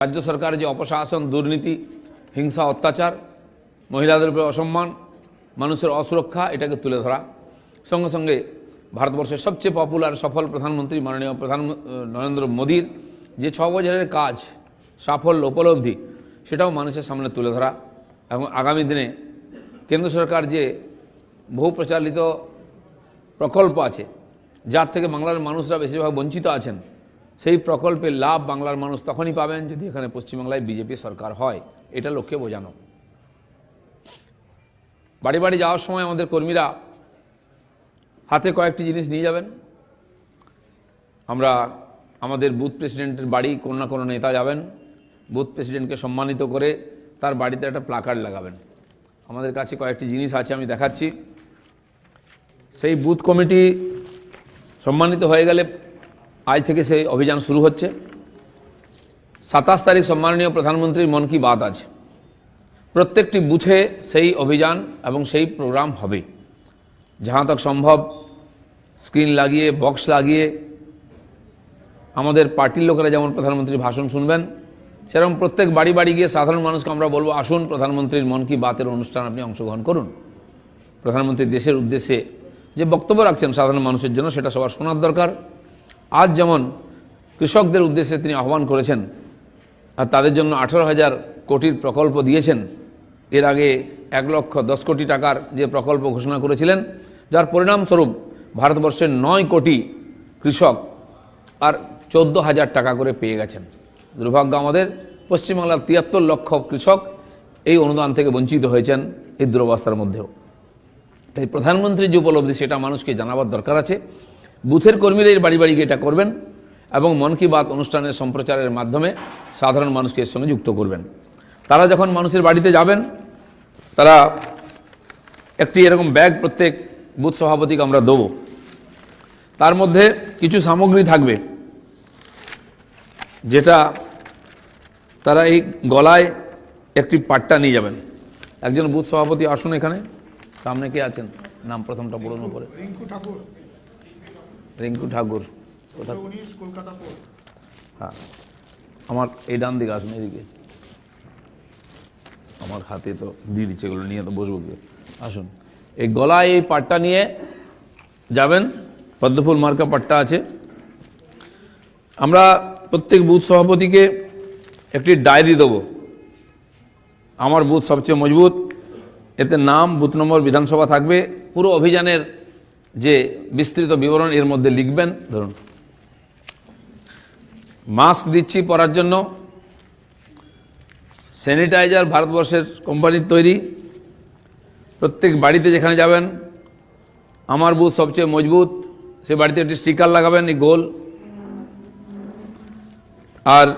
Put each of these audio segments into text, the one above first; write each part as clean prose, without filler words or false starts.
রাজ্য সরকারের যে অপশাসন, দুর্নীতি, হিংসা, অত্যাচার, মহিলাদের উপরে অসম্মান, মানুষের অসুরক্ষা, এটাকে তুলে ধরা। সঙ্গে সঙ্গে ভারতবর্ষের সবচেয়ে পপুলার সফল প্রধানমন্ত্রী মাননীয় নরেন্দ্র মোদীর যে 6 বছরের কাজ, সাফল্য, উপলব্ধি, সেটাও মানুষের সামনে তুলে ধরা। এবং আগামী দিনে কেন্দ্র সরকার যে বহু প্রচালিত প্রকল্প আছে, যার থেকে বাংলার মানুষরা বেশিরভাগ বঞ্চিত আছেন, সেই প্রকল্পের লাভ বাংলার মানুষ তখনই পাবেন যদি এখানে পশ্চিমবাংলায় বিজেপি সরকার হয়। এটা লক্ষ্যে বোঝানো। বাড়ি বাড়ি যাওয়ার সময় আমাদের কর্মীরা হাতে কয়েকটি জিনিস নিয়ে যাবেন। আমরা আমাদের বুথ প্রেসিডেন্টের বাড়ি, কোনো না কোনো নেতা যাবেন, বুথ প্রেসিডেন্টকে সম্মানিত করে তার বাড়িতে একটা প্লাকার্ড লাগাবেন। আমাদের কাছে কয়েকটি জিনিস আছে, আমি দেখাচ্ছি। সেই বুথ কমিটি সম্মানিত হয়ে গেলে আজ থেকে সেই অভিযান শুরু হচ্ছে। 27 তারিখ সম্মাননীয় প্রধানমন্ত্রীর মন কি বাত আছে। প্রত্যেকটি বুথে সেই অভিযান এবং সেই প্রোগ্রাম হবে। जहाँ तक সম্ভব স্ক্রিন লাগিয়ে, বক্স লাগিয়ে আমাদের পার্টির লোকেরা যেমন প্রধানমন্ত্রীর ভাষণ শুনবেন, সেরকম প্রত্যেক বাড়ি বাড়ি গিয়ে সাধারণ মানুষকে আমরা বলবো, আসুন প্রধানমন্ত্রীর মন কি বাতের অনুষ্ঠান আপনি অংশগ্রহণ করুন। প্রধানমন্ত্রী দেশের উদ্দেশ্যে যে বক্তব্য রাখছেন সাধারণ মানুষের জন্য, সেটা সবার শোনার দরকার। আজ যেমন কৃষকদের উদ্দেশ্যে তিনি আহ্বান করেছেন আর তাদের জন্য 18,000 কোটির প্রকল্প দিয়েছেন। এর আগে 1,10 কোটি টাকার যে প্রকল্প ঘোষণা করেছিলেন, যার পরিণামস্বরূপ ভারতবর্ষের 9 কোটি কৃষক আর 14,000 টাকা করে পেয়ে গেছেন। দুর্ভাগ্য আমাদের পশ্চিমবাংলার 73 লক্ষ কৃষক এই অনুদান থেকে বঞ্চিত হয়েছেন এই দুরবস্থার মধ্যেও। তাই প্রধানমন্ত্রীর যে উপলব্ধি, সেটা মানুষকে জানাবার দরকার আছে। বুথের কর্মীরা বাড়ি বাড়ি গিয়ে এটা করবেন এবং মন কি বাত অনুষ্ঠানের সম্প্রচারের মাধ্যমে সাধারণ মানুষকে এর সঙ্গে যুক্ত করবেন। তারা যখন মানুষের বাড়িতে যাবেন, তারা একটি এরকম ব্যাগ প্রত্যেক বুথ সভাপতিকে আমরা দেবো। তার মধ্যে কিছু সামগ্রী থাকবে, যেটা তারা এই গলায় একটি পাট্টা নিয়ে যাবেন। একজন বুথ সভাপতি আসুন এখানে, সামনে কে আছেন? নাম প্রথমটা বলুন। উপরে রিঙ্কু ঠাকুর। হ্যাঁ, আমার এই ডান দিকে আসুন, এদিকে। আমার হাতে তো দিয়ে দিচ্ছে, এগুলো নিয়ে তো বসবো কে? আসুন, এই গলায় এই পাট্টা নিয়ে যাবেন। পদ্মফুল মার্কা পাট্টা আছে। আমরা প্রত্যেক বুথ সভাপতিকে একটি ডায়েরি দেবো, আমার বুথ সবচেয়ে মজবুত। এতে নাম, বুথ নম্বর, বিধানসভা থাকবে। পুরো অভিযানের যে বিস্তৃত বিবরণ এর মধ্যে লিখবেন। ধরুন, মাস্ক দিচ্ছি পরার জন্য, স্যানিটাইজার ভারতবর্ষের কোম্পানির তৈরি। প্রত্যেক বাড়িতে যেখানে যাবেন, আমার বুথ সবচেয়ে মজবুত, সে বাড়িতে একটি স্টিকার লাগাবেন, এই গোল। আর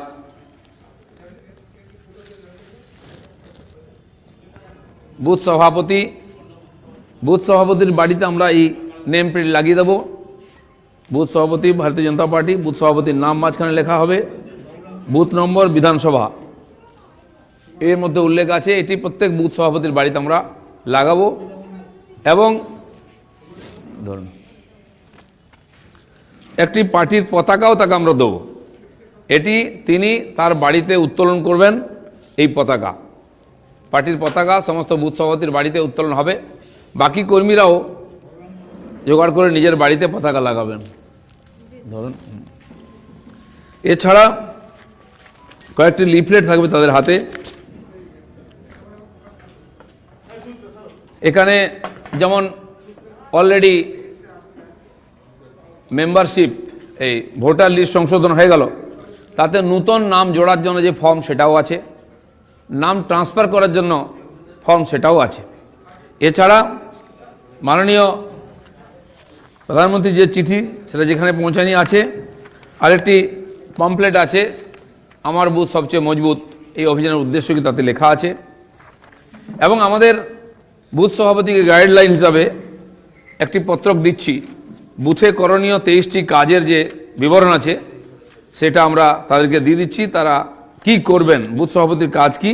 বুথ সভাপতির বাড়িতে আমরা এই নেম প্লেট লাগিয়ে দেবো। বুথ সভাপতি ভারতীয় জনতা পার্টি, বুথ সভাপতির নাম মাঝখানে লেখা হবে, বুথ নম্বর, বিধানসভা এর মধ্যে উল্লেখ আছে। এটি প্রত্যেক বুথ সভাপতির বাড়িতে আমরা লাগাবো। এবং ধরুন, একটি পার্টির পতাকাও তাকে আমরা দেবো। এটি তিনি তার বাড়িতে উত্তোলন করবেন। এই পতাকা, পার্টির পতাকা সমস্ত বুথ সভাপতির বাড়িতে উত্তোলন হবে। বাকি কর্মীরাও জোগাড় করে নিজের বাড়িতে পতাকা লাগাবেন। ধরুন, এছাড়া কয়েকটি লিফলেট থাকবে তাদের হাতে। এখানে যেমন অলরেডি মেম্বারশিপ, এই ভোটার লিস্ট সংশোধন হয়ে গেল, তাতে নূতন নাম জোড়ার জন্য যে ফর্ম, সেটাও আছে। নাম ট্রান্সফার করার জন্য ফর্ম, সেটাও আছে। এছাড়া মাননীয় প্রধানমন্ত্রীর যে চিঠি, সেটা যেখানে পৌঁছানি আছে। আরেকটি পমফ্লেট আছে, আমার বুথ সবচেয়ে মজবুত, এই অভিযানের উদ্দেশ্য কি তাতে লেখা আছে। এবং আমাদের বুথ সভাপতিকে গাইডলাইন হিসাবে একটি পত্রক দিচ্ছি। বুথে করণীয় 23টি কাজের যে বিবরণ আছে, সেটা আমরা তাদেরকে দিয়ে দিচ্ছি। তারা কি করবেন, বুথ সভাপতির কাজ কি,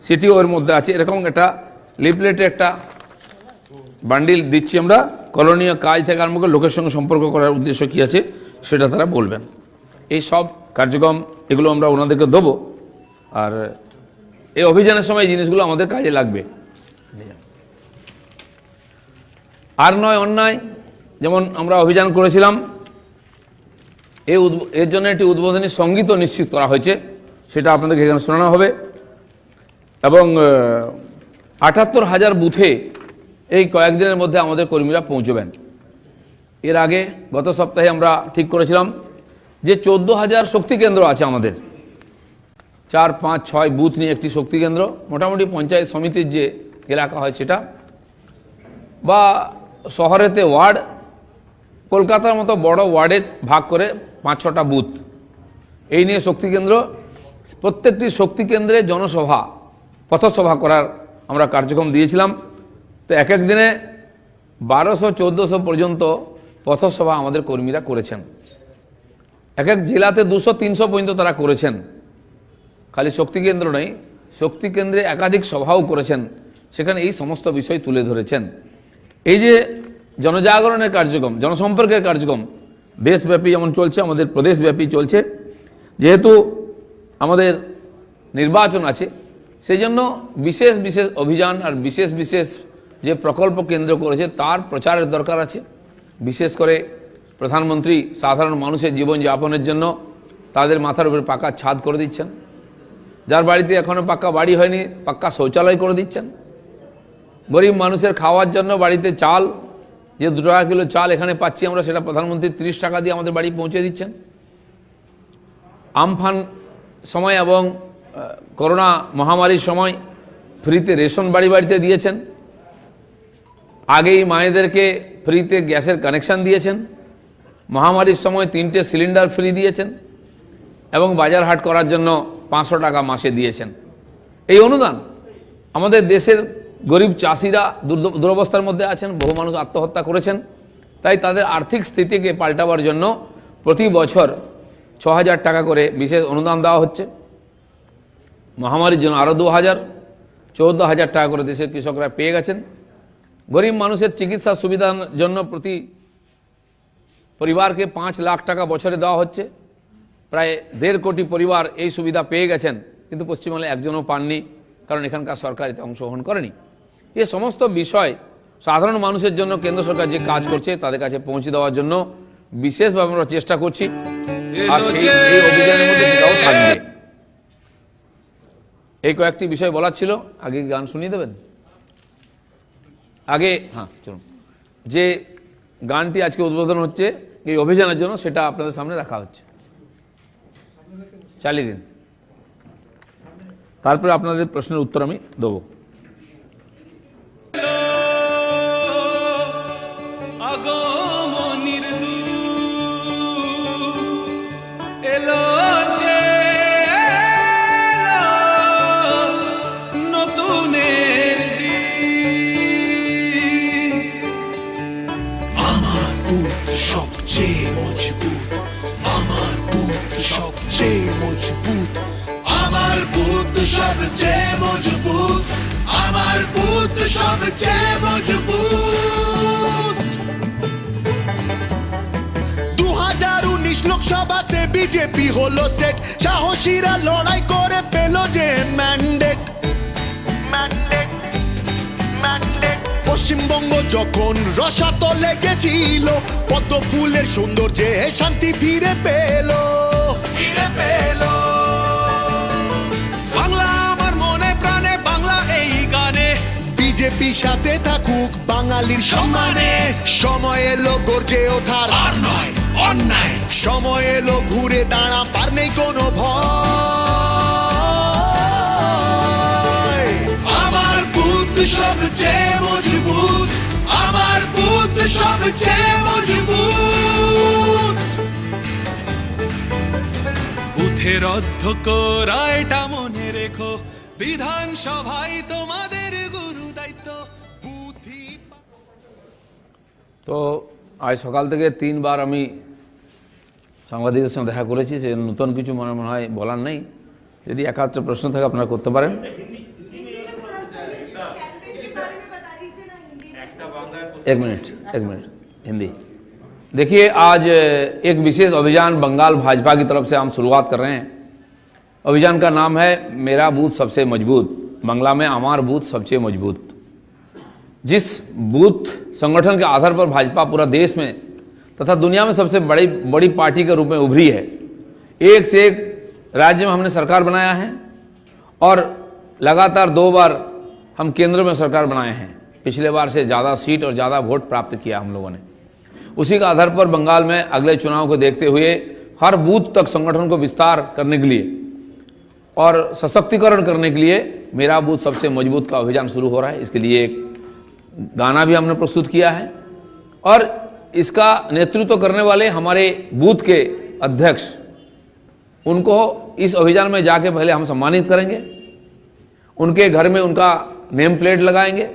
সেটিও এর মধ্যে আছে। এরকম একটা লিফলেটে একটা বান্ডিল দিচ্ছি আমরা। করণীয় কাজ থেকে আরম্ভ করে লোকের সঙ্গে সম্পর্ক করার উদ্দেশ্য কী আছে, সেটা তারা বলবেন। এই সব কার্যক্রম এগুলো আমরা ওনাদেরকে দেবো। আর এই অভিযানের সময় এই জিনিসগুলো আমাদের কাজে লাগবে। আর নয় অন্যায়, যেমন আমরা অভিযান করেছিলাম, এর জন্য একটি উদ্বোধনী সঙ্গীতও নিশ্চিত করা হয়েছে, সেটা আপনাদেরকে এখানে শোনানো হবে। এবং ৭৮,০০০ বুথে এই কয়েকদিনের মধ্যে আমাদের কর্মীরা পৌঁছবেন। এর আগে গত সপ্তাহে আমরা ঠিক করেছিলাম যে ১৪,০০০ শক্তি কেন্দ্র আছে আমাদের, ৪, ৫, ৬ বুথ নিয়ে একটি শক্তি কেন্দ্র, মোটামুটি পঞ্চায়েত সমিতির যে এলাকা হয় সেটা, বা শহরেতে ওয়ার্ড, কলকাতার মতো বড় ওয়ার্ডে ভাগ করে ৫-৬টা বুথ, এই নিয়ে শক্তি কেন্দ্র। প্রত্যেকটি শক্তি কেন্দ্রে জনসভা, পথসভা করার আমরা কার্যক্রম দিয়েছিলাম। তো এক এক দিনে ১২০০-১৪০০ পর্যন্ত পথসভা আমাদের কর্মীরা করেছেন। এক এক জেলাতে ২০০-৩০০ পর্যন্ত তারা করেছেন। খালি শক্তি কেন্দ্র নয়, শক্তি কেন্দ্রে একাধিক সভাও করেছেন, সেখানে এই সমস্ত বিষয় তুলে ধরেছেন। এই যে জনজাগরণের কার্যক্রম, জনসম্পর্কের কার্যক্রম দেশব্যাপী যেমন চলছে, আমাদের প্রদেশব্যাপী চলছে। যেহেতু আমাদের নির্বাচন আছে, সেই জন্য বিশেষ বিশেষ অভিযান আর বিশেষ বিশেষ যে প্রকল্প কেন্দ্র করেছে তার প্রচারের দরকার আছে। বিশেষ করে প্রধানমন্ত্রী সাধারণ মানুষের জীবনযাপনের জন্য তাদের মাথার উপরে পাকা ছাদ করে দিচ্ছেন, যার বাড়িতে এখনও পাক্কা বাড়ি হয়নি পাক্কা শৌচালয় করে দিচ্ছেন। গরিব মানুষের খাওয়ার জন্য বাড়িতে চাল, যে 2 টাকা কিলো চাল এখানে পাচ্ছি আমরা, সেটা প্রধানমন্ত্রী 30 টাকা দিয়ে আমাদের বাড়ি পৌঁছে দিচ্ছেন। আমফান সময় এবং করোনা মহামারীর সময় ফ্রিতে রেশন বাড়ি বাড়িতে দিয়েছেন। আগেই মায়েদেরকে ফ্রিতে গ্যাসের কানেকশান দিয়েছেন। মহামারীর সময় 3টে সিলিন্ডার ফ্রি দিয়েছেন এবং বাজার হাট করার জন্য 500 টাকা মাসে দিয়েছেন। এই অনুদান আমাদের দেশের গরিব চাষিরা দুরবস্থার মধ্যে আছেন, বহু মানুষ আত্মহত্যা করেছেন, তাই তাদের আর্থিক স্থিতিকে পাল্টাবার জন্য প্রতি বছর ৬,০০০ টাকা করে বিশেষ অনুদান দেওয়া হচ্ছে। মহামারীর জন্য আরও 2,000, 14,000 টাকা করে দেশের কৃষকরা পেয়ে গেছেন। গরিব মানুষের চিকিৎসা সুবিধার জন্য প্রতি পরিবারকে 5 লাখ টাকা বছরে দেওয়া হচ্ছে। প্রায় 1.5 কোটি পরিবার এই সুবিধা পেয়ে গেছেন, কিন্তু পশ্চিমবঙ্গে একজনও পাননি, কারণ এখানকার সরকার এতে অংশগ্রহণ করেনি। এ সমস্ত বিষয় সাধারণ মানুষের জন্য কেন্দ্র সরকার যে কাজ করছে তাদের কাছে পৌঁছে দেওয়ার জন্য বিশেষভাবে আমরা চেষ্টা করছি, আর এই অভিযানের মধ্যে সেটাও থাকবে। এই কয়েকটি বিষয় বলার ছিল। আগে গান শুনিয়ে দেবেন? আগে হ্যাঁ চলুন, যে গানটি আজকে উদ্বোধন হচ্ছে এই অভিযানের জন্য, সেটা আপনাদের সামনে রাখা হচ্ছে, চালিয়ে দিন। তারপরে আপনাদের প্রশ্নের উত্তর আমি দেবো। সবচেয়ে মজবুত আমার বুথ, সবচেয়ে মজবুত আমার বুথ, সবচেয়ে মজবুত আমার বুথ, সবচেয়ে মজবুত। 2019 লোকসভাতে বিজেপি হলো সেট, সাহসীরা লড়াই করে পেল যে ম্যান্ডেট। পশ্চিমবঙ্গ যখন রসাতলে গেছিল, পদ্ম ফুলের সৌন্দর্যে শান্তি ফিরে পেল। বাংলা আমার মনে প্রাণে, বাংলা এই গানে, বিজেপি সাথে থাকুক বাঙালির সম্মানে। সময় এলো গর্জে ওঠার, আর নয় অন্যায়, সময় এলো ঘুরে দাঁড়া, পার নেই কোনো ভয়। আমার বুথ সবচেয়ে মজবুত আমার বুথ, সবচেয়ে মজবুত। বুথের অধ্যক্ষ রায়টা মনে রেখো, বিধানসভায় তোমাদের গুরু দায়িত্ব। তো আজ সকাল থেকে 3 বার আমি সাংবাদিকদের সঙ্গে দেখা করেছি, সে নতুন কিছু মনে হয় বলার নেই। যদি একাত্র প্রশ্ন থাকে আপনারা করতে পারেন। एक मिनट हिंदी। देखिए, आज एक विशेष अभियान बंगाल भाजपा की तरफ से हम शुरुआत कर रहे हैं, अभियान का नाम है मेरा बूथ सबसे मजबूत, बांग्ला में आमार बूथ सबसे मजबूत। जिस बूथ संगठन के आधार पर भाजपा पूरा देश में तथा दुनिया में सबसे बड़ी पार्टी के रूप में उभरी है, एक से एक राज्य में हमने सरकार बनाया है और लगातार 2 बार हम केंद्र में सरकार बनाए हैं। पिछले बार से ज़्यादा सीट और ज़्यादा वोट प्राप्त किया हम लोगों ने। उसी का आधार पर बंगाल में अगले चुनाव को देखते हुए हर बूथ तक संगठन को विस्तार करने के लिए और सशक्तिकरण करने के लिए मेरा बूथ सबसे मजबूत का अभियान शुरू हो रहा है। इसके लिए एक गाना भी हमने प्रस्तुत किया है और इसका नेतृत्व करने वाले हमारे बूथ के अध्यक्ष, उनको इस अभियान में जाके पहले हम सम्मानित करेंगे, उनके घर में उनका नेम प्लेट लगाएंगे,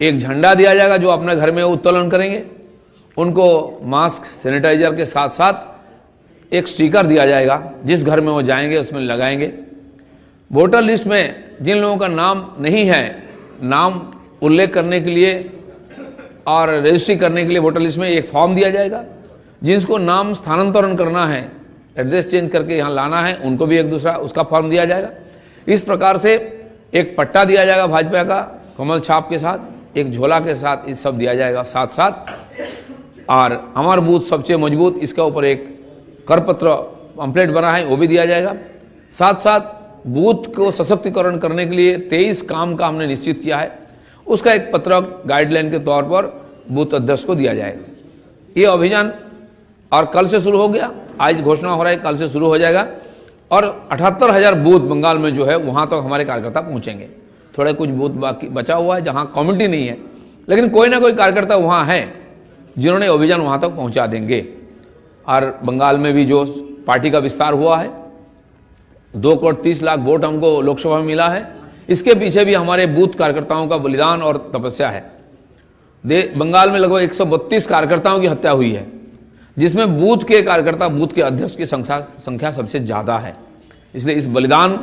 एक झंडा दिया जाएगा जो अपने घर में उत्तोलन करेंगे, उनको मास्क सैनिटाइजर के साथ साथ एक स्टिकर दिया जाएगा जिस घर में वो जाएंगे उसमें लगाएंगे। वोटर लिस्ट में जिन लोगों का नाम नहीं है, नाम उल्लेख करने के लिए और रजिस्ट्री करने के लिए वोटर लिस्ट में एक फॉर्म दिया जाएगा। जिनको नाम स्थानांतरण करना है, एड्रेस चेंज करके यहाँ लाना है, उनको भी एक दूसरा उसका फॉर्म दिया जाएगा। इस प्रकार से एक पट्टा दिया जाएगा भाजपा का कमल छाप के साथ, एक झोला के साथ, इस सब दिया जाएगा साथ साथ। और हमारा बूथ सबसे मजबूत, इसका ऊपर एक करपत्र पम्फलेट बना है, वो भी दिया जाएगा। साथ साथ बूथ को सशक्तिकरण करने के लिए 23 काम का हमने निश्चित किया है, उसका एक पत्रक गाइडलाइन के तौर पर बूथ अध्यक्ष को दिया जाएगा। ये अभियान और कल से शुरू हो गया, आज घोषणा हो रहा है, कल से शुरू हो जाएगा और 78,000 बूथ बंगाल में जो है वहाँ तक हमारे कार्यकर्ता पहुँचेंगे। थोड़े कुछ बूथ बाकी बचा हुआ है जहाँ कम्युनिटी नहीं है, लेकिन कोई ना कोई कार्यकर्ता वहाँ है जिन्होंने अभियान वहाँ तक पहुँचा देंगे। और बंगाल में भी जो पार्टी का विस्तार हुआ है, 2,30,00,000 वोट हमको लोकसभा में मिला है, इसके पीछे भी हमारे बूथ कार्यकर्ताओं का बलिदान और तपस्या है। बंगाल में लगभग 132 कार्यकर्ताओं की हत्या हुई है, जिसमें बूथ के कार्यकर्ता, बूथ के अध्यक्ष की संख्या सबसे ज़्यादा है। इसलिए इस बलिदान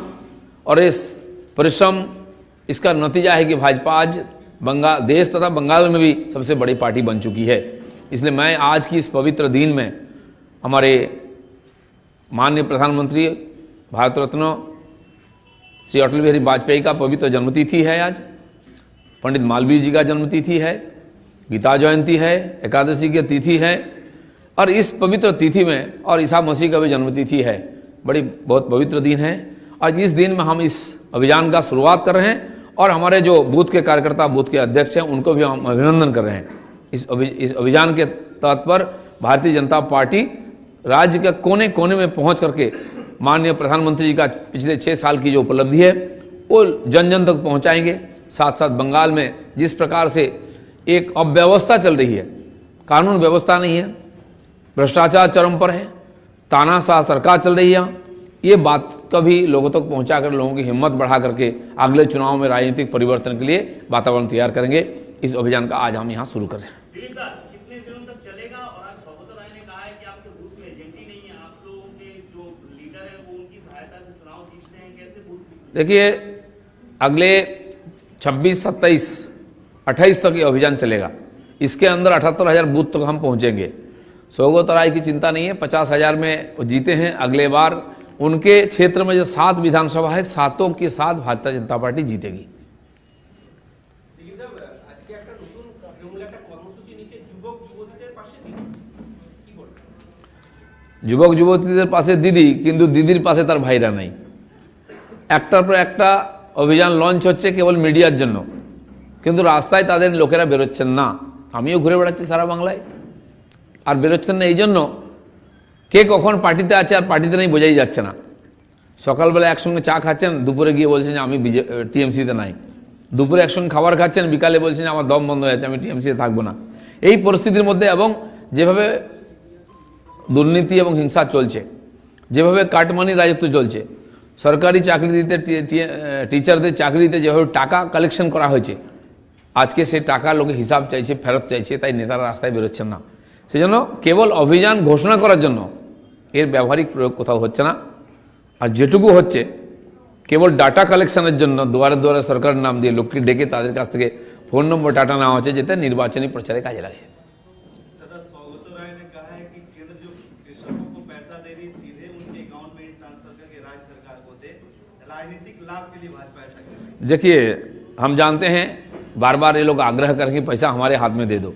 और इस परिश्रम, इसका नतीजा है कि भाजपा आज बंगाल देश तथा बंगाल में भी सबसे बड़ी पार्टी बन चुकी है। इसलिए मैं आज की इस पवित्र दिन में हमारे माननीय प्रधानमंत्री भारत रत्न श्री अटल बिहारी वाजपेयी का पवित्र जन्मतिथि है। आज पंडित मालवीय जी का जन्मतिथि है, गीता जयंती है, एकादशी की तिथि है और इस पवित्र तिथि में और ईसा मसीह का भी जन्मतिथि है। बहुत पवित्र दिन है और इस दिन में हम इस अभियान का शुरुआत कर रहे हैं और हमारे जो बूथ के कार्यकर्ता, बूथ के अध्यक्ष हैं, उनको भी हम अभिनंदन कर रहे हैं। इस अभियान के तहत पर भारतीय जनता पार्टी राज्य के कोने कोने में पहुंच करके माननीय प्रधानमंत्री जी का पिछले 6 साल की जो उपलब्धि है वो जन जन तक पहुंचाएंगे। साथ साथ बंगाल में जिस प्रकार से एक अव्यवस्था चल रही है, कानून व्यवस्था नहीं है, भ्रष्टाचार चरम पर है, तानाशाह सरकार चल रही है, ये बात कभी लोगों तक पहुंचाकर लोगों की हिम्मत बढ़ा करके अगले चुनाव में राजनीतिक परिवर्तन के लिए वातावरण तैयार करेंगे। इस अभियान का आज हम यहाँ शुरू कर रहे हैं। कितने दिनों तक चलेगा? और आज सौगत राय ने कहा है कि आपके बूथ में एजेंट ही नहीं है, आप लोगों के जो लीडर है वो उनकी सहायता से चुनाव जीतते हैं, कैसे बूथ? देखिए, अगले 26, 27, 28 तक ये अभियान चलेगा। इसके अंदर 78,000 बूथ तक हम पहुंचेंगे। सौगत राय की चिंता नहीं है, 50,000 में वो जीते हैं। अगले बार उनके क्षेत्र में जो 7 विधानसभा है, 7 के साथ भारतीय जनता पार्टी जीतेगी। যুবক যুবতীদের পাশে দিদি, কিন্তু দিদির পাশে তার ভাইরা নাই। একটার পর একটা অভিযান লঞ্চ হচ্ছে কেবল মিডিয়ার জন্য, কিন্তু রাস্তায় তাদের লোকেরা বেরোচ্ছেন না। আমিও ঘুরে বেড়াচ্ছি সারা বাংলায়, আর বেরোচ্ছেন না এই জন্য কে কখন পার্টিতে আছে আর পার্টিতে নেই বোঝাই যাচ্ছে না। সকালবেলা একসঙ্গে চা খাচ্ছেন, দুপুরে গিয়ে বলছেন যে আমি টিএমসিতে নাই। দুপুরে একসঙ্গে খাবার খাচ্ছেন, বিকালে বলছেন যে আমার দম বন্ধ হয়ে যাচ্ছে, আমি টিএমসিতে থাকবো না। এই পরিস্থিতির মধ্যে এবং যেভাবে দুর্নীতি এবং হিংসা চলছে, যেভাবে কাটমানি রাজত্ব চলছে, সরকারি চাকরি দিতে টিচারদের চাকরি দিতে যেভাবে টাকা কালেকশন করা হয়েছে, আজকে সেই টাকা লোকে হিসাব চাইছে, ফেরত চাইছে, তাই নেতারা রাস্তায় বেরোচ্ছেন না। সেজন্য কেবল অভিযান ঘোষণা করার জন্য এর ব্যবহারিক প্রয়োগ কোথাও হচ্ছে না। আর যেটুকু হচ্ছে কেবল ডাটা কালেকশনের জন্য দুয়ারে দুয়ারে সরকারের নাম দিয়ে লোককে ডেকে তাদের কাছ থেকে ফোন নম্বর ডাটা নেওয়া হচ্ছে, যেটা নির্বাচনী প্রচারে কাজে লাগে। राजनीतिक लाभ के लिए भाजपा ऐसा कर रही है? देखिए, हम जानते हैं बार बार ये लोग आग्रह करेंगे पैसा हमारे हाथ में दे दो।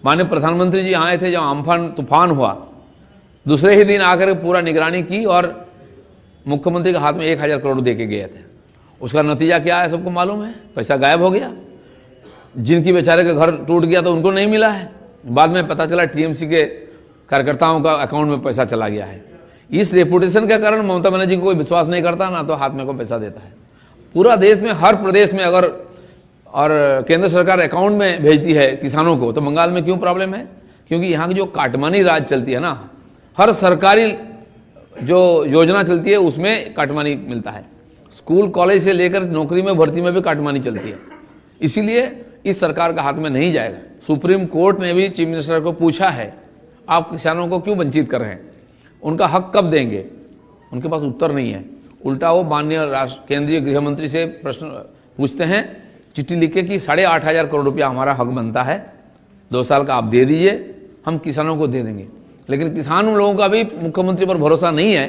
माननीय प्रधानमंत्री जी आए थे जब अम्फान तूफान हुआ, दूसरे ही दिन आकर पूरा निगरानी की और मुख्यमंत्री के हाथ में 1000 करोड़ दे के गए थे। उसका नतीजा क्या है सबको मालूम है, पैसा गायब हो गया। जिनकी बेचारे के घर टूट गया तो उनको नहीं मिला है, बाद में पता चला टीएमसी के कार्यकर्ताओं का अकाउंट में पैसा चला गया है। इस रेपुटेशन के कारण ममता बनर्जी को कोई विश्वास नहीं करता, ना तो हाथ में को पैसा देता है। पूरा देश में हर प्रदेश में अगर और केंद्र सरकार अकाउंट में भेजती है किसानों को, तो बंगाल में क्यों प्रॉब्लम है? क्योंकि यहाँ की जो काटमानी राज चलती है ना, हर सरकारी जो योजना चलती है उसमें काटमानी मिलता है। स्कूल कॉलेज से लेकर नौकरी में भर्ती में भी काटमानी चलती है। इसीलिए इस सरकार का हाथ में नहीं जाएगा। सुप्रीम कोर्ट ने भी चीफ मिनिस्टर को पूछा है, आप किसानों को क्यों वंचित कर रहे हैं, उनका हक कब देंगे? उनके पास उत्तर नहीं है। उल्टा वो माननीय केंद्रीय गृह मंत्री से प्रश्न पूछते हैं, चिट्ठी लिखे कि 8,500 करोड़ रुपया हमारा हक बनता है, 2 साल का आप दे दीजिए, हम किसानों को दे देंगे। लेकिन किसान लोगों का भी मुख्यमंत्री पर भरोसा नहीं है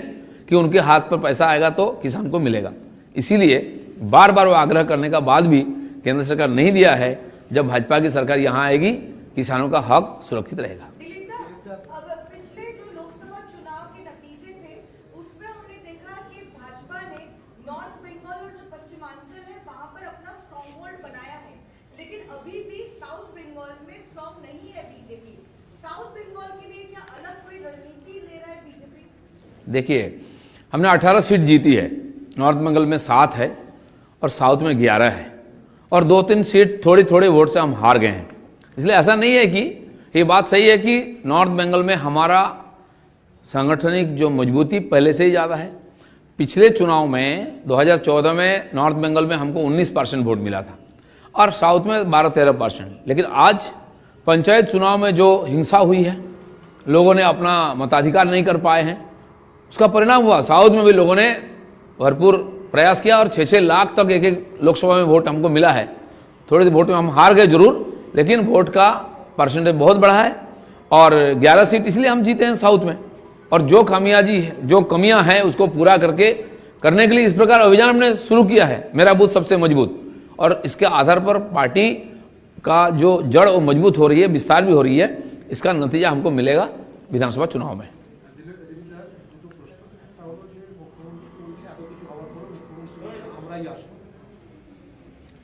कि उनके हाथ पर पैसा आएगा तो किसान को मिलेगा। इसीलिए बार बार वो आग्रह करने का बाद भी केंद्र सरकार नहीं दिया है। जब भाजपा की सरकार यहाँ आएगी, किसानों का हक सुरक्षित रहेगा। अब पिछले जो लोकसभा चुनाव के नतीजे थे उसमें हमने देखा कि भाजपा ने नॉर्थ बंगाल और जो पश्चिमांचल है वहां पर अपना स्ट्रॉन्ग होल्ड बनाया है, लेकिन अभी भी साउथ बंगाल में स्ट्रॉन्ग नहीं है बीजेपी। साउथ बंगाल के लिए क्या अलग कोई रणनीति ले रहा है बीजेपी? देखिए, हमने 18 सीट जीती है, नॉर्थ बंगाल में 7 है और साउथ में 11 है, और 2-3 सीट थोड़ी थोड़े वोट से हम हार गए हैं। इसलिए ऐसा नहीं है कि ये बात सही है कि नॉर्थ बंगाल में हमारा सांगठनिक जो मजबूती पहले से ही ज़्यादा है। पिछले चुनाव में 2014 में नॉर्थ बंगाल में हमको 19% वोट मिला था और साउथ में 12-13%। लेकिन आज पंचायत चुनाव में जो हिंसा हुई है, लोगों ने अपना मताधिकार नहीं कर पाए हैं, उसका परिणाम हुआ साउथ में भी लोगों ने भरपूर प्रयास किया और 6-6 लाख तक एक लोकसभा में वोट हमको मिला है। थोड़े वोट में हम हार गए जरूर, लेकिन वोट का परसेंटेज बहुत बढ़ा है और 11 सीट इसलिए हम जीते हैं साउथ में। और जो कमियां हैं उसको पूरा करने के लिए इस प्रकार अभियान हमने शुरू किया है, मेरा बूथ सबसे मजबूत। और इसके आधार पर पार्टी का जो जड़ वो मजबूत हो रही है, विस्तार भी हो रही है। इसका नतीजा हमको मिलेगा विधानसभा चुनाव में।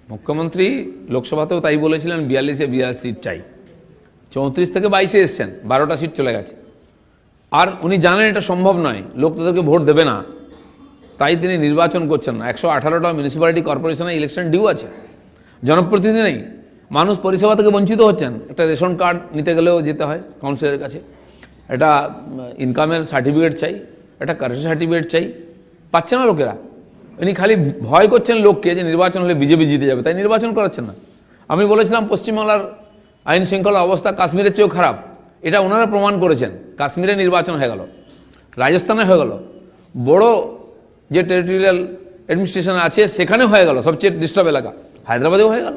মুখ্যমন্ত্রী লোকসভাতেও তাই বলেছিলেন 42 সিট চাই, 34 থেকে 22 এসছেন, 12টা সিট চলে গেছে। আর উনি জানেন এটা সম্ভব নয়, লোক তাদেরকে ভোট দেবে না, তাই তিনি নির্বাচন করছেন না। 118টা মিউনিসিপ্যালিটি কর্পোরেশনে ইলেকশন ডিউ আছে, জনপ্রতিনিধি নেই, মানুষ পরিষেবা থেকে বঞ্চিত হচ্ছেন। একটা রেশন কার্ড নিতে গেলেও যেতে হয় কাউন্সিলরের কাছে, একটা ইনকামের সার্টিফিকেট চাই, একটা কারেন্ট সার্টিফিকেট চাই, পাচ্ছে না লোকেরা। উনি খালি ভয় করছেন লোককে যে নির্বাচন হলে বিজেপি জিতে যাবে, তাই নির্বাচন করাচ্ছেন না। আমি বলেছিলাম পশ্চিমবাংলার আইন শৃঙ্খলা অবস্থা কাশ্মীরের চেয়েও খারাপ, এটা ওনারা প্রমাণ করেছেন। কাশ্মীরে নির্বাচন হয়ে গেল, রাজস্থানে হয়ে গেল, বড় যে টেরিটোরিয়াল অ্যাডমিনিস্ট্রেশন আছে সেখানে হয়ে গেল, সবচেয়ে ডিস্টার্ব এলাকা হায়দ্রাবাদেও হয়ে গেল।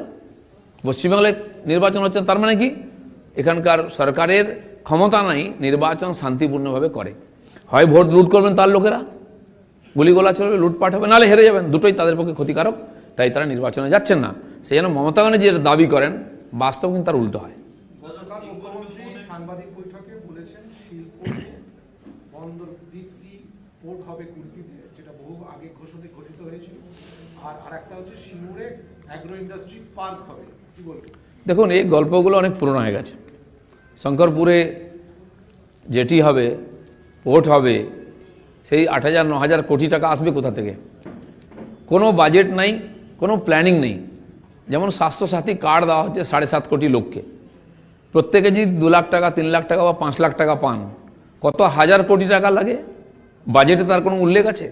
পশ্চিমবাংলায় নির্বাচন হচ্ছে, তার মানে কি এখানকার সরকারের ক্ষমতা নাই নির্বাচন শান্তিপূর্ণভাবে করে। হয় ভোট লুট করবেন তার লোকেরা, গুলিগোলা চলবে, লুটপাট হবে, নাহলে হেরে যাবেন, দুটোই তাদের পক্ষে ক্ষতিকারক। তাই তারা নির্বাচনে যাচ্ছেন না। সেই জন্য মমতা ব্যানার্জি যে দাবি করেন বাস্তব কিন্তু তার উল্টো হয়। মুখ্যমন্ত্রী সাংবাদিক বৈঠকে বলেছেন শিল্প বন্দর ডিপ সি পোর্ট হবে কুলপিতে, যেটা বহু আগে ঘোষিত হয়েছিল। আর একটা হচ্ছে সিঙ্গুরে অ্যাগ্রো ইন্ডাস্ট্রি পার্ক হবে, কি বলবেন? দেখুন, এই গল্পগুলো অনেক পুরনো হয়ে গেছে। শঙ্করপুরে জেটি হবে, পোর্ট হবে, সেই 8,000-9,000 কোটি টাকা আসবে কোথা থেকে? কোনো বাজেট নাই, কোনো প্ল্যানিং নেই। যেমন স্বাস্থ্যসাথী কার্ড দেওয়া হচ্ছে 7.5 কোটি লোককে, প্রত্যেকে যদি 2 লাখ টাকা, 3 লাখ টাকা বা 5 লাখ টাকা পান, কত হাজার কোটি টাকা লাগে? বাজেটে তার কোনো উল্লেখ আছে?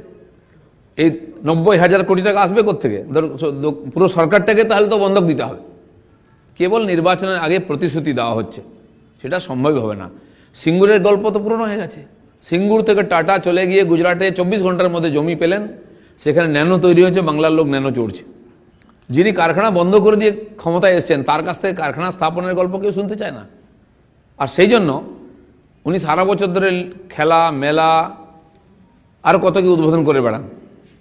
এই 90,000 কোটি টাকা আসবে কোত্থেকে? পুরো সরকারটাকে তাহলে তো বন্ধক দিতে হবে। কেবল নির্বাচনের আগে প্রতিশ্রুতি দেওয়া হচ্ছে, সেটা সম্ভব হবে না। সিঙ্গুরের গল্প তো পুরনো হয়ে গেছে। সিঙ্গুর থেকে টাটা চলে গিয়ে গুজরাটে 24 ঘন্টার মধ্যে জমি পেলেন, সেখানে ন্যানো তৈরি হয়েছে, বাংলার লোক ন্যানো চড়ছে। যিনি কারখানা বন্ধ করে দিয়ে ক্ষমতায় এসছেন তার কাছ থেকে কারখানা স্থাপনের গল্প কেউ শুনতে চায় না। আর সেই জন্য উনি সারা বছর ধরে খেলা, মেলা আর কত কি উদ্বোধন করে বেড়ান,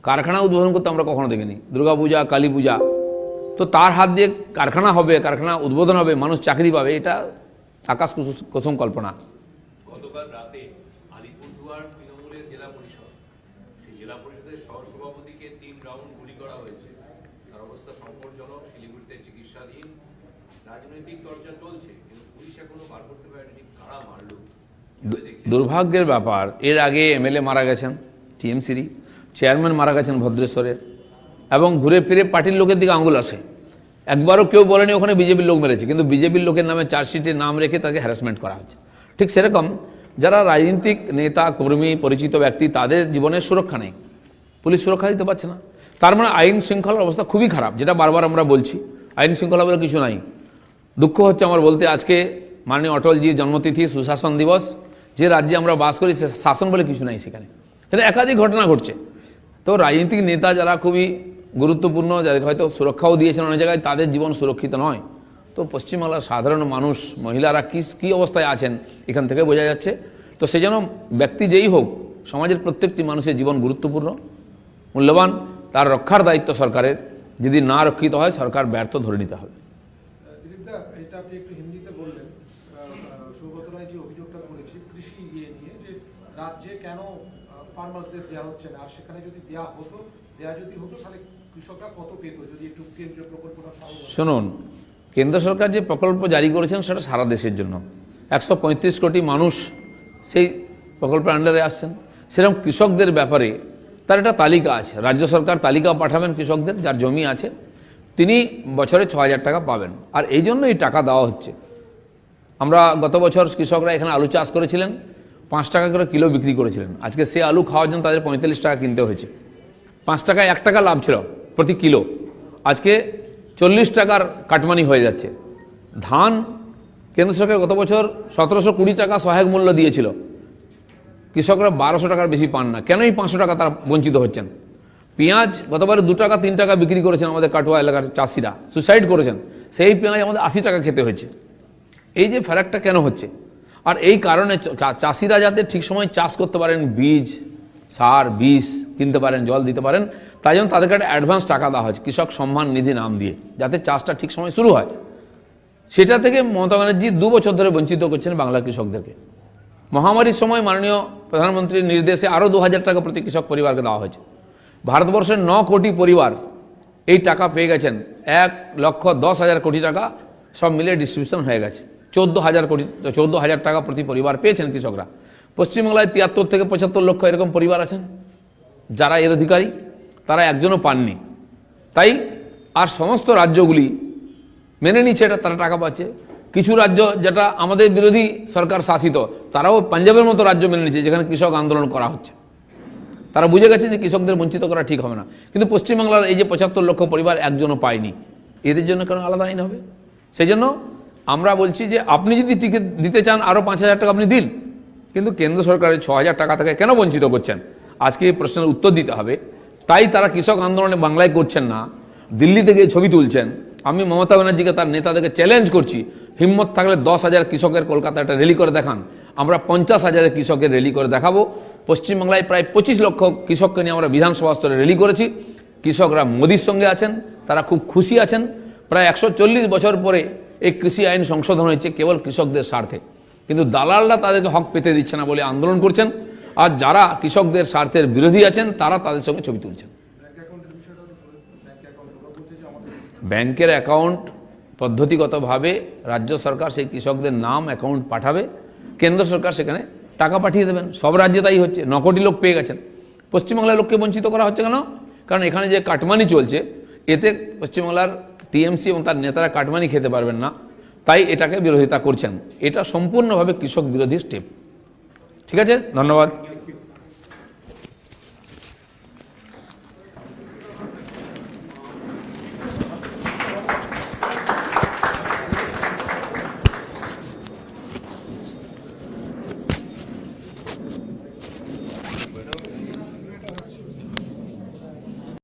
কারখানা উদ্বোধন করতে আমরা কখনো দেখিনি, দুর্গাপূজা, কালী পূজা। তো তার হাত দিয়ে কারখানা হবে, কারখানা উদ্বোধন হবে, মানুষ চাকরি পাবে, এটা আকাশ কুসুম কল্পনা। গতকাল রাতে আলিপুরদুয়ার তৃণমূলের জেলা পরিষদ, সেই জেলা পরিষদের সহসভাপতিকে 3 রাউন্ড গুলি করা হয়েছে। তার অবস্থা সংকটজনক, শিলিগুড়িতে চিকিৎসাধীন। রাজনৈতিক চর্চা চলছে, কিন্তু পুলিশ এখনো বার করতে পারেনি কারা মারল। দুর্ভাগ্যের ব্যাপার, এর আগে এমএলএ মারা গেছেন টিএমসিরই, চেয়ারম্যান মারা গেছেন ভদ্রেশ্বরের, এবং ঘুরে ফিরে পার্টির লোকের দিকে আঙুল আসে। একবারও কেউ বলেনি ওখানে বিজেপির লোক মেরেছে, কিন্তু বিজেপির লোকের নামে চার্জশিটে নাম রেখে তাকে হ্যারাসমেন্ট করা হচ্ছে। ঠিক সেরকম যারা রাজনৈতিক নেতা, কর্মী, পরিচিত ব্যক্তি, তাদের জীবনের সুরক্ষা নেই, পুলিশ সুরক্ষা দিতে পারছে না। তার মানে আইন শৃঙ্খলার অবস্থা খুবই খারাপ, যেটা বারবার আমরা বলছি। আইন শৃঙ্খলা বলে কিছু নাই। দুঃখ হচ্ছে আমার বলতে, আজকে মাননীয় অটলজির জন্মতিথি, সুশাসন দিবস। যে রাজ্যে আমরা বাস করি সে শাসন বলে কিছু নাই সেখানে, কিন্তু একাধিক ঘটনা ঘটছে। তো রাজনৈতিক নেতা যারা খুবই গুরুত্বপূর্ণ, যাদের হয়তো সুরক্ষাও দিয়েছেন অনেক জায়গায়, তাদের জীবন সুরক্ষিত নয়। তো পশ্চিমবাংলার সাধারণ মানুষ, মহিলারা কী অবস্থায় আছেন এখান থেকে বোঝা যাচ্ছে। তো সেই জন্য ব্যক্তি যেই হোক, সমাজের প্রত্যেকটি মানুষের জীবন গুরুত্বপূর্ণ, মূল্যবান, তার রক্ষার দায়িত্ব সরকারের। যদি না রক্ষিত হয়, সরকার ব্যর্থ ধরে নিতে হবে। দিলীপদা, এটা আপনি একটু হিন্দিতে বললেন। সৌগত রায় যে অভিযোগটা করেছে কৃষি নিয়ে, যে রাজ্যে কেন ফার্মার্সদের দেওয়া হচ্ছে না, আর সেখানে যদি দেওয়া যদি হতো তাহলে কৃষকরা কত পেত, যদি একটু কেন্দ্রীয় প্রকল্পটা। শুনুন, কেন্দ্র সরকার যে প্রকল্প জারি করেছেন সেটা সারা দেশের জন্য। 135 কোটি মানুষ সেই প্রকল্পের আন্ডারে আসছেন। সেরকম কৃষকদের ব্যাপারে তার একটা তালিকা আছে, রাজ্য সরকার তালিকা পাঠাবেন কৃষকদের, যার জমি আছে তিনি বছরে 6,000 টাকা পাবেন। আর এই জন্য এই টাকা দেওয়া হচ্ছে। আমরা গত বছর কৃষকরা এখানে আলু চাষ করেছিলেন, 5 টাকা করে কিলো বিক্রি করেছিলেন। আজকে সে আলু খাওয়ার জন্য তাদের 45 টাকা কিনতে হয়েছে। 5 টাকায় 1 টাকা লাভ ছিল প্রতি কিলো, আজকে 40 টাকার কাটমানি হয়ে যাচ্ছে। ধান কেন্দ্র সরকার গত বছর 1720 টাকা সহায়ক মূল্য দিয়েছিল, কৃষকরা 1200 টাকার বেশি পান না। কেন এই 500 টাকা তারা বঞ্চিত হচ্ছেন? পেঁয়াজ গতবারে 2 টাকা 3 টাকা বিক্রি করেছেন আমাদের কাটোয়া এলাকার চাষিরা, সুসাইড করেছেন। সেই পেঁয়াজ আমাদের 80 টাকা খেতে হয়েছে। এই যে ফারাকটা কেন হচ্ছে? আর এই কারণে চাষিরা যাতে ঠিক সময় চাষ করতে পারেন, বীজ, সার, বিষ কিনতে পারেন, জল দিতে পারেন, তাই জন্য তাদেরকে একটা অ্যাডভান্স টাকা দেওয়া হচ্ছে কৃষক সম্মান নিধি নাম দিয়ে, যাতে চাষটা ঠিক সময় শুরু হয়। সেটা থেকে মমতা ব্যানার্জি 2 বছর ধরে বঞ্চিত করছেন বাংলার কৃষকদেরকে। মহামারীর সময় মাননীয় প্রধানমন্ত্রীর নির্দেশে আরও 2,000 টাকা প্রতি কৃষক পরিবারকে দেওয়া হয়েছে। ভারতবর্ষের 9 কোটি পরিবার এই টাকা পেয়ে গেছেন। 1,10,000 কোটি টাকা সব মিলে ডিস্ট্রিবিউশন হয়ে গেছে। 14,000 টাকা প্রতি পরিবার পেয়েছেন কৃষকরা। পশ্চিমবাংলায় 73 থেকে 75 লক্ষ এরকম পরিবার আছেন যারা এর অধিকারী, তারা একজনও পাননি। তাই আর সমস্ত রাজ্যগুলি মেনে নিচ্ছে এটা, তারা টাকা পাচ্ছে। কিছু রাজ্য যেটা আমাদের বিরোধী সরকার শাসিত, তারাও পাঞ্জাবের মতো রাজ্য মেনে নিচ্ছে, যেখানে কৃষক আন্দোলন করা হচ্ছে। তারা বুঝে গেছে যে কৃষকদের বঞ্চিত করা ঠিক হবে না। কিন্তু পশ্চিমবাংলার এই যে 75 লক্ষ পরিবার একজনও পায়নি, এদের জন্য কেন আলাদা আইন হবে? সেই জন্য আমরা বলছি যে আপনি যদি টিকিট দিতে চান আরও 5,000 টাকা আপনি দিন, কিন্তু কেন্দ্র সরকারের 6,000 টাকা থেকে কেন বঞ্চিত করছেন, আজকে এই প্রশ্নের উত্তর দিতে হবে। তাই তারা কৃষক আন্দোলনে বাংলায় করছেন না, দিল্লি থেকে ছবি তুলছেন। আমি মমতা ব্যানার্জিকে, তার নেতাদেরকে চ্যালেঞ্জ করছি, হিম্মত থাকলে 10,000 কৃষকের কলকাতায় একটা র্যালি করে দেখান, আমরা 50,000 কৃষকের র্যালি করে দেখাবো। পশ্চিমবাংলায় প্রায় 25 লক্ষ কৃষককে নিয়ে আমরা বিধানসভা স্তরে র্যালি করেছি। কৃষকরা মোদির সঙ্গে আছেন, তারা খুব খুশি আছেন। প্রায় 140 বছর পরে এই কৃষি আইন সংশোধন হয়েছে কেবল কৃষকদের স্বার্থে, কিন্তু দালালরা তাদেরকে হক পেতে দিচ্ছে না বলে আন্দোলন করছেন। আর যারা কৃষকদের স্বার্থের বিরোধী আছেন তারা তাদের সঙ্গে ছবি তুলছেন। ব্যাংকের অ্যাকাউন্ট পদ্ধতিগতভাবে রাজ্য সরকার সেই কৃষকদের নাম অ্যাকাউন্ট পাঠাবে, কেন্দ্র সরকার সেখানে টাকা পাঠিয়ে দেবেন। সব রাজ্যে তাই হচ্ছে। 9 কোটি লোক পেয়ে গেছেন। পশ্চিমবাংলার লোককে বঞ্চিত করা হচ্ছে কেন? কারণ এখানে যে কাটমানি চলছে, এতে পশ্চিমবাংলার টিএমসি এবং তার নেতারা কাটমানি খেতে পারবেন না, তাই এটাকে বিরোধিতা করছেন। এটা সম্পূর্ণভাবে কৃষক বিরোধী স্টেপ। ঠিক আছে, ধন্যবাদ।